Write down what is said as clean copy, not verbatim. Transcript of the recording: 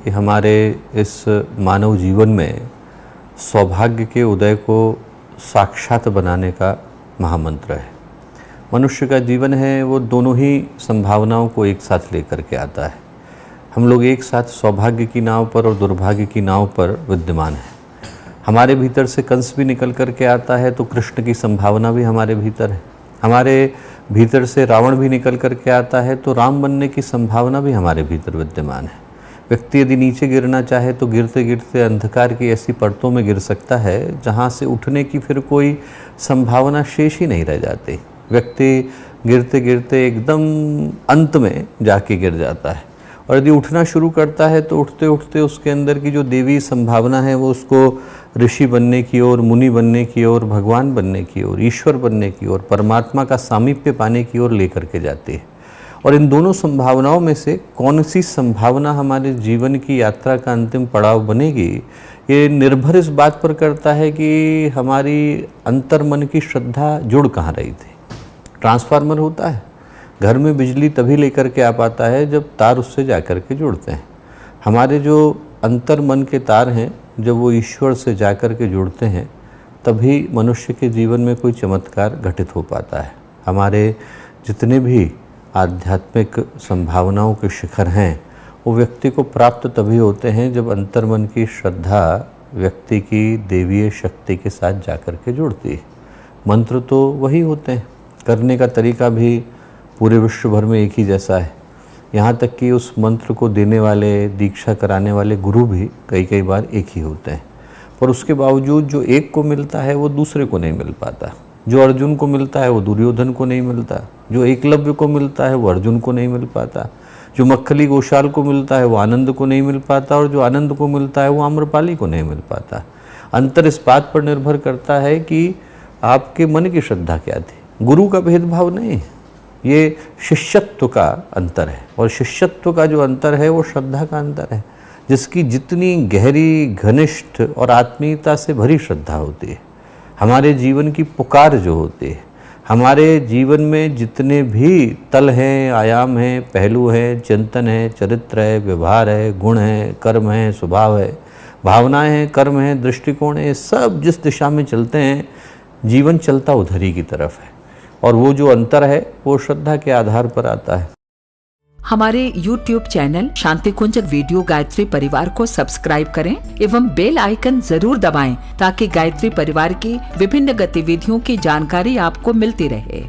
कि हमारे इस मानव जीवन में सौभाग्य के उदय को साक्षात बनाने का महामंत्र है। मनुष्य का जीवन है वो दोनों ही संभावनाओं को एक साथ लेकर के आता है। हम लोग एक साथ सौभाग्य की नाव पर और दुर्भाग्य की नाव पर विद्यमान हैं। हमारे भीतर से कंस भी निकल कर के आता है तो कृष्ण की संभावना भी हमारे भीतर है। हमारे भीतर से रावण भी निकल कर के आता है तो राम बनने की संभावना भी हमारे भीतर विद्यमान है। व्यक्ति यदि नीचे गिरना चाहे तो गिरते गिरते अंधकार की ऐसी परतों में गिर सकता है जहाँ से उठने की फिर कोई संभावना शेष ही नहीं रह जाती। व्यक्ति गिरते गिरते एकदम अंत में जाके गिर जाता है और यदि उठना शुरू करता है तो उठते उठते उसके अंदर की जो देवी संभावना है वो उसको ऋषि बनने की ओर, मुनि बनने की ओर, भगवान बनने की ओर, ईश्वर बनने की ओर, परमात्मा का सामीप्य पाने की ओर लेकर के जाती है। और इन दोनों संभावनाओं में से कौन सी संभावना हमारे जीवन की यात्रा का अंतिम पड़ाव बनेगी, ये निर्भर इस बात पर करता है कि हमारी अंतर्मन की श्रद्धा जुड़ कहाँ रही थी। ट्रांसफार्मर होता है, घर में बिजली तभी लेकर के आ पाता है जब तार उससे जा कर के जुड़ते हैं। हमारे जो अंतर्मन के तार हैं जब वो ईश्वर से जा कर के जुड़ते हैं तभी मनुष्य के जीवन में कोई चमत्कार घटित हो पाता है। हमारे जितने भी आध्यात्मिक संभावनाओं के शिखर हैं वो व्यक्ति को प्राप्त तभी होते हैं जब अंतर्मन की श्रद्धा व्यक्ति की देवीय शक्ति के साथ जा कर के जुड़ती है। मंत्र तो वही होते हैं, करने का तरीका भी पूरे विश्व भर में एक ही जैसा है। यहाँ तक कि उस मंत्र को देने वाले, दीक्षा कराने वाले गुरु भी कई बार एक ही होते हैं, पर उसके बावजूद जो एक को मिलता है वो दूसरे को नहीं मिल पाता। जो अर्जुन को मिलता है वो दुर्योधन को नहीं मिलता, जो एकलव्य को मिलता है वो अर्जुन को नहीं मिल पाता, जो मक्खली गोशाल को मिलता है वो आनंद को नहीं मिल पाता, और जो आनंद को मिलता है वो आम्रपाली को नहीं मिल पाता। अंतर इस बात पर निर्भर करता है कि आपके मन की श्रद्धा क्या थी। गुरु का भेदभाव नहीं, ये शिष्यत्व का अंतर है, और शिष्यत्व का जो अंतर है वो श्रद्धा का अंतर है। जिसकी जितनी गहरी, घनिष्ठ और आत्मीयता से भरी श्रद्धा होती है, हमारे जीवन की पुकार जो होती है, हमारे जीवन में जितने भी तल हैं, आयाम हैं, पहलू हैं, चिंतन है, चरित्र है, व्यवहार है, गुण है, कर्म है, स्वभाव है, भावनाएं हैं, कर्म है, दृष्टिकोण है, सब जिस दिशा में चलते हैं जीवन चलता उधर ही की तरफ है। और वो जो अंतर है वो श्रद्धा के आधार पर आता है। हमारे YouTube चैनल शांति कुंज वीडियो गायत्री परिवार को सब्सक्राइब करें एवं बेल आइकन जरूर दबाएं ताकि गायत्री परिवार की विभिन्न गतिविधियों की जानकारी आपको मिलती रहे।